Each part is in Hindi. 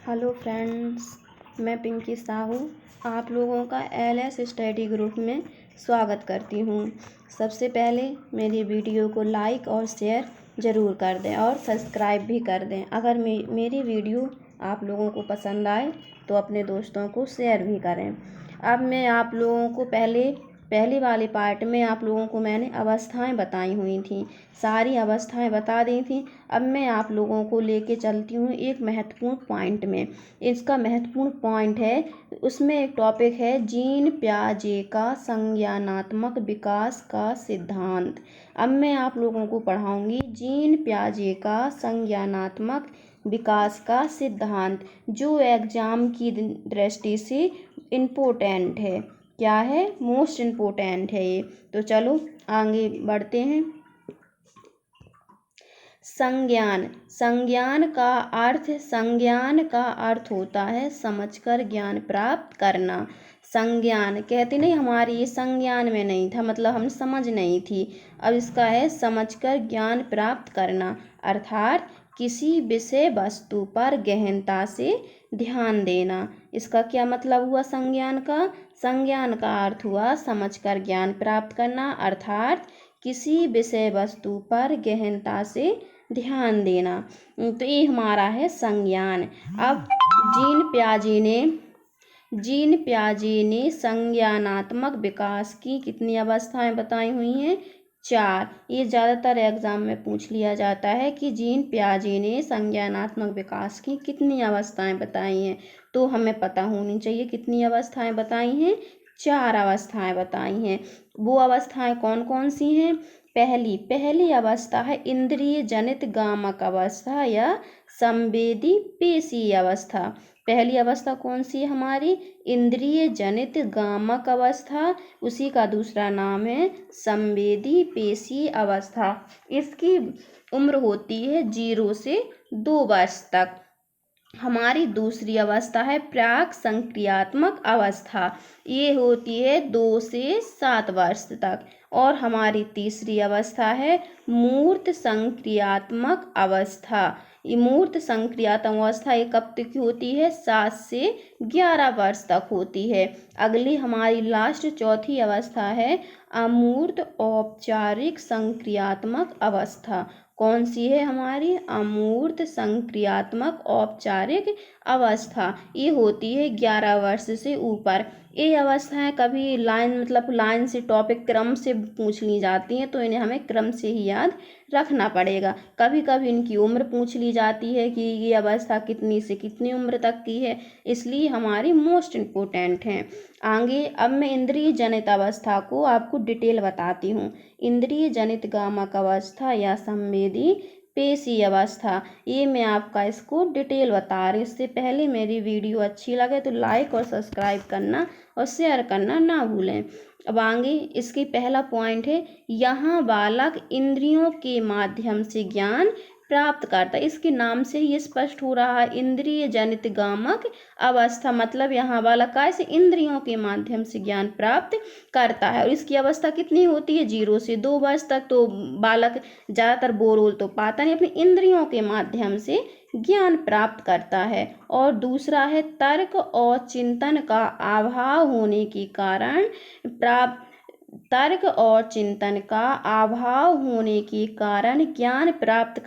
हेलो फ्रेंड्स, मैं पिंकी साहू आप लोगों का एलएस स्टडी ग्रुप में स्वागत करती हूँ। सबसे पहले मेरी वीडियो को लाइक और शेयर ज़रूर कर दें और सब्सक्राइब भी कर दें। अगर मेरी वीडियो आप लोगों को पसंद आए तो अपने दोस्तों को शेयर भी करें। अब मैं आप लोगों को पहले वाले पार्ट में आप लोगों को मैंने अवस्थाएं बताई हुई थी, सारी अवस्थाएं बता दी थी। अब मैं आप लोगों को लेके चलती हूँ एक महत्वपूर्ण पॉइंट में। इसका महत्वपूर्ण पॉइंट है, उसमें एक टॉपिक है जीन पियाजे का संज्ञानात्मक विकास का सिद्धांत। अब मैं आप लोगों को पढ़ाऊंगी जीन पियाजे का संज्ञानात्मक विकास का सिद्धांत, जो एग्जाम की दृष्टि से इम्पोर्टेंट है। क्या है? मोस्ट इम्पोर्टेंट है ये। तो चलो आगे बढ़ते हैं। संज्ञान का अर्थ होता है समझकर ज्ञान प्राप्त करना। संज्ञान कहते नहीं, हमारी ये संज्ञान में नहीं था, मतलब हम समझ नहीं थी। अब इसका है समझकर ज्ञान प्राप्त करना, अर्थात किसी विषय वस्तु पर गहनता से ध्यान देना। इसका क्या मतलब हुआ? संज्ञान का अर्थ हुआ समझकर ज्ञान प्राप्त करना, अर्थात किसी विषय वस्तु पर गहनता से ध्यान देना। तो ये हमारा है संज्ञान। अब जीन पियाजे ने संज्ञानात्मक विकास की कितनी अवस्थाएं बताई हुई हैं? 4। ये ज़्यादातर एग्जाम में पूछ लिया जाता है कि जीन पियाजे ने संज्ञानात्मक विकास की कितनी अवस्थाएं बताई हैं, तो हमें पता होनी चाहिए कितनी अवस्थाएं बताई हैं। 4 अवस्थाएं बताई हैं। वो अवस्थाएं कौन कौन सी हैं? पहली अवस्था है इंद्रिय जनित गामक अवस्था या संवेदी पेशी अवस्था। पहली अवस्था कौन सी है हमारी? इंद्रिय जनित गामक अवस्था। उसी का दूसरा नाम है संवेदी पेशी अवस्था। इसकी उम्र होती है 0 से 2 वर्ष तक। हमारी दूसरी अवस्था है प्राक संक्रियात्मक अवस्था, ये होती है 2 से 7 वर्ष तक। और हमारी तीसरी अवस्था है मूर्त संक्रियात्मक अवस्था। ये मूर्त संक्रियात्मक अवस्था ये कब तक होती है? 7 से 11 वर्ष तक होती है। अगली हमारी लास्ट चौथी अवस्था है अमूर्त औपचारिक संक्रियात्मक अवस्था। कौन सी है हमारी? अमूर्त संक्रियात्मक औपचारिक अवस्था। ये होती है 11 वर्ष से ऊपर। ये अवस्थाएं कभी लाइन से टॉपिक क्रम से पूछ ली जाती हैं, तो इन्हें हमें क्रम से ही याद रखना पड़ेगा। कभी कभी इनकी उम्र पूछ ली जाती है कि ये अवस्था कितनी से कितनी उम्र तक की है, इसलिए हमारी मोस्ट इम्पोर्टेंट है। आगे अब मैं इंद्रिय जनित अवस्था को आपको डिटेल बताती हूँ। इंद्रिय जनित गामक अवस्था या संवेदी पेशी अवस्था, ये मैं आपका इसको डिटेल बता रही। इससे पहले मेरी वीडियो अच्छी लगे तो लाइक और सब्सक्राइब करना और शेयर करना ना भूलें। अब आगे इसकी पहला पॉइंट है, यहाँ बालक इंद्रियों के माध्यम से ज्ञान प्राप्त करता है। इसके नाम से ही स्पष्ट हो रहा है इंद्रिय जनित गामक अवस्था, मतलब यहाँ बालक कैसे इंद्रियों के माध्यम से ज्ञान प्राप्त करता है। और इसकी अवस्था कितनी होती है? 0 से 2 वर्ष तक। तो बालक ज़्यादातर बोल तो पाता नहीं, अपनी इंद्रियों के माध्यम से ज्ञान प्राप्त करता है। और दूसरा है तर्क और चिंतन का अभाव होने के कारण ज्ञान प्राप्त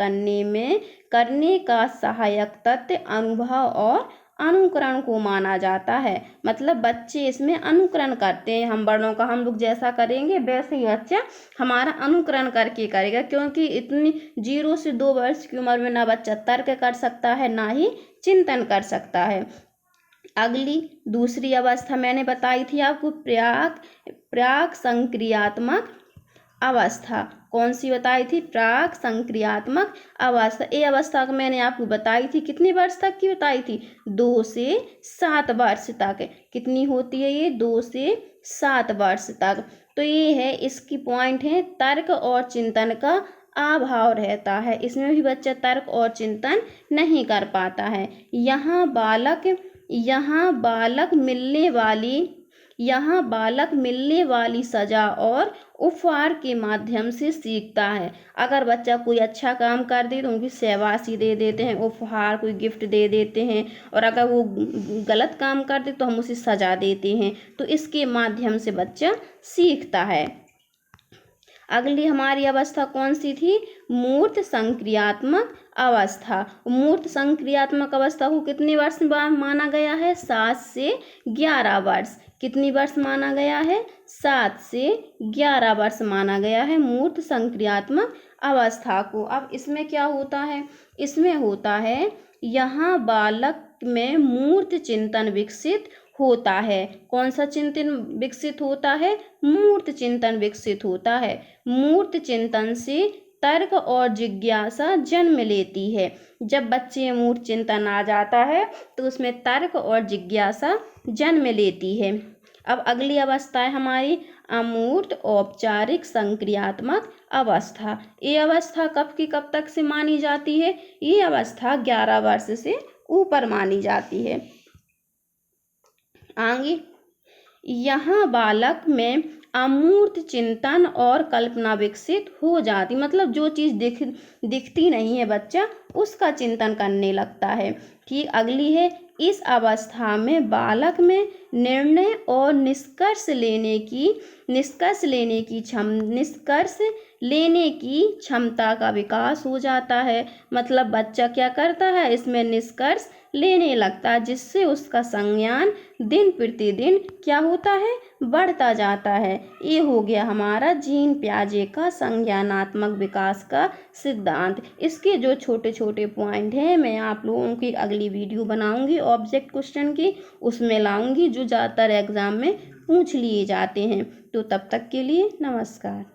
करने का सहायक तथ्य अनुभव और अनुकरण को माना जाता है। मतलब बच्चे इसमें अनुकरण करते हैं, हम बड़ों का हम लोग जैसा करेंगे वैसे ही बच्चा हमारा अनुकरण करके करेगा, क्योंकि इतनी 0 से 2 वर्ष की उम्र में ना बच्चा तर्क कर सकता है ना ही चिंतन कर सकता है। अगली दूसरी अवस्था मैंने बताई थी आपको प्राक संक्रियात्मक अवस्था। कौन सी बताई थी? प्राक संक्रियात्मक अवस्था। ये अवस्था को मैंने आपको बताई थी, कितने वर्ष तक की बताई थी? 2 से 7 वर्ष तक। कितनी होती है ये? 2 से 7 वर्ष तक। तो ये है, इसकी पॉइंट है तर्क और चिंतन का अभाव रहता है। इसमें भी बच्चा तर्क और चिंतन नहीं कर पाता है। यहाँ बालक यहाँ बालक मिलने वाली सजा और उपहार के माध्यम से सीखता है। अगर बच्चा कोई अच्छा काम कर दे तो उनकी शाबाशी दे देते हैं, उपहार कोई गिफ्ट दे देते हैं, और अगर वो गलत काम कर दे तो हम उसे सजा देते हैं। तो इसके माध्यम से बच्चा सीखता है। अगली हमारी अवस्था कौन सी थी? मूर्त संक्रियात्मक अवस्था। मूर्त संक्रियात्मक अवस्था को कितने वर्ष माना गया है? 7 से 11 वर्ष। कितनी वर्ष माना गया है? 7 से 11 वर्ष माना गया है मूर्त संक्रियात्मक अवस्था को। अब इसमें क्या होता है? इसमें होता है यहाँ बालक में मूर्त चिंतन विकसित होता है। कौन सा चिंतन विकसित होता है? मूर्त चिंतन विकसित होता है। मूर्त चिंतन से तर्क और जिज्ञासा जन्म लेती है। जब बच्चे मूर्त चिंतन आ जाता है तो उसमें तर्क और जिज्ञासा जन्म लेती है। अब अगली अवस्था है हमारी अमूर्त औपचारिक संक्रियात्मक अवस्था। ये अवस्था कब की कब तक से मानी जाती है? ये अवस्था 11 वर्ष से ऊपर मानी जाती है। आगे यहाँ बालक में अमूर्त चिंतन और कल्पना विकसित हो जाती, मतलब जो चीज़ दिखती नहीं है बच्चा उसका चिंतन करने लगता है। ठीक, अगली है इस अवस्था में बालक में निर्णय और निष्कर्ष लेने की क्षमता का विकास हो जाता है। मतलब बच्चा क्या करता है? इसमें निष्कर्ष लेने लगता है, जिससे उसका संज्ञान दिन प्रतिदिन क्या होता है? बढ़ता जाता है। ये हो गया हमारा जीन पियाजे का संज्ञानात्मक विकास का सिद्धांत। इसके जो छोटे छोटे पॉइंट हैं मैं आप लोगों की अगली वीडियो बनाऊंगी ऑब्जेक्ट क्वेश्चन की, उसमें लाऊंगी जो ज़्यादातर एग्जाम में पूछ लिए जाते हैं। तो तब तक के लिए नमस्कार।